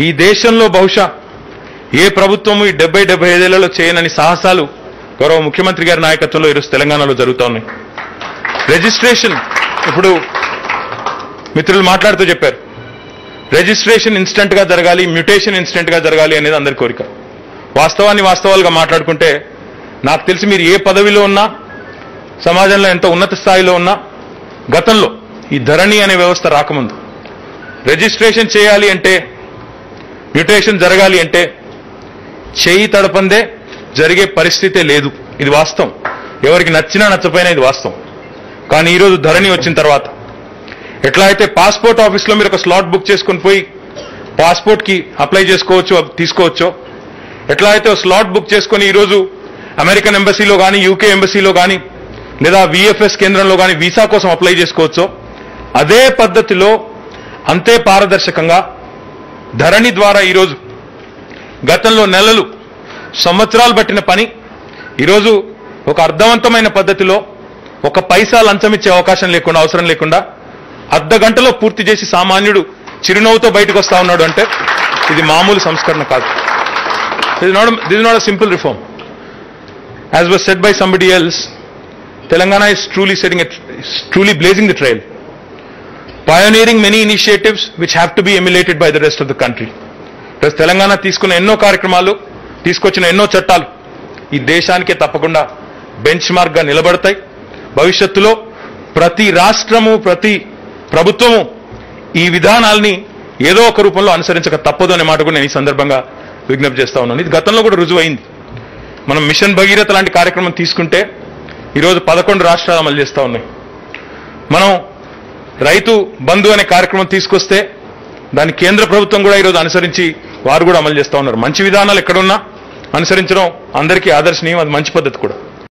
ఈ దేశంలో బహుశా ఏ ప్రభుత్వము ఈ 70-75 ఏళ్లలో చేయనని సాహసాలు గౌరవ ముఖ్యమంత్రి గారి నాయకత్వంలో ఈరోజు తెలంగాణలో జరుగుతూ ఉన్నాయి. రిజిస్ట్రేషన్ ఇప్పుడు మిత్రులు మాట్లాడుతూ చెప్పారు, రిజిస్ట్రేషన్ ఇన్స్టెంట్ గా జరగాలి, మ్యూటేషన్ ఇన్స్టెంట్ గా జరగాలి అనేది అందరి కోరిక. వాస్తవాలుగా మాట్లాడుకుంటే నాకు తెలిసి మీరు ఏ పదవిలో ఉన్నా, సమాజంలో ఎంత ఉన్నత స్థాయిలో ఉన్నా, గతంలో ఈ ధరణి అనే వ్యవస్థ రాకముందు రిజిస్ట్రేషన్ చేయాలి అంటే, మ్యూటేషన్ జరగాలి అంటే చేయి తడపందే జరిగే పరిస్థితే లేదు. ఇది వాస్తవం. ఎవరికి నచ్చినా నచ్చపోయినా ఇది వాస్తవం. కానీ ఈరోజు ధరణి వచ్చిన తర్వాత ఎట్లా అయితే పాస్పోర్ట్ ఆఫీస్లో మీరు ఒక స్లాట్ బుక్ చేసుకుని పోయి పాస్పోర్ట్కి అప్లై చేసుకోవచ్చు, తీసుకోవచ్చో, ఎట్లా అయితే ఒక స్లాట్ బుక్ చేసుకుని ఈరోజు అమెరికన్ ఎంబసీలో కానీ, యూకే ఎంబసీలో కానీ, లేదా విఎఫ్ఎస్ కేంద్రంలో కానీ వీసా కోసం అప్లై చేసుకోవచ్చో, అదే పద్ధతిలో అంతే పారదర్శకంగా ధరణి ద్వారా ఈరోజు గతంలో నెలలు, సంవత్సరాలు పట్టిన పని ఈరోజు ఒక అర్థవంతమైన పద్ధతిలో ఒక పైసా లంచమిచ్చే అవకాశం లేకుండా, అవసరం లేకుండా అర్ధ గంటలో పూర్తి చేసి సామాన్యుడు చిరునవ్వుతో బయటకు వస్తా ఉన్నాడు అంటే ఇది మామూలు సంస్కరణ కాదు. This is not a simple reform. As was said by somebody else, Telangana is truly blazing the trail, pioneering many initiatives which have to be emulated by the rest of the country. Because Telangana తీసుకున్న ఎన్నో కార్యక్రమాలు, తీసుకొచ్చిన ఎన్నో చట్టాలు ఈ దేశానికే తప్పకుండా bench mark గా నిలబడతాయి. భవిష్యత్తులో ప్రతి రాష్ట్రము, ప్రతి ప్రభుత్వము ఈ విధానాల్ని ఏదో ఒక రూపంలో అనుసరించక తప్పదు అనే మాట కూడా నేను ఈ సందర్భంగా విజ్ఞప్తి చేస్తా ఉన్నాను. ఇది గతంలో కూడా రుజువైంది. మనం మిషన్ భగీరథ లాంటి కార్యక్రమం తీసుకుంటే ఈరోజు 11 రాష్ట్రాలు అమలు చేస్తూ ఉన్నాయి. మనం రైతు బంధు అనే కార్యక్రమం తీసుకొస్తే దాన్ని కేంద్ర ప్రభుత్వం కూడా ఈరోజు అనుసరించి వారు కూడా అమలు చేస్తూ ఉన్నారు. మంచి విధానాలు ఎక్కడున్నా అనుసరించడం అందరికీ ఆదర్శనీయం, అది మంచి పద్ధతి కూడా.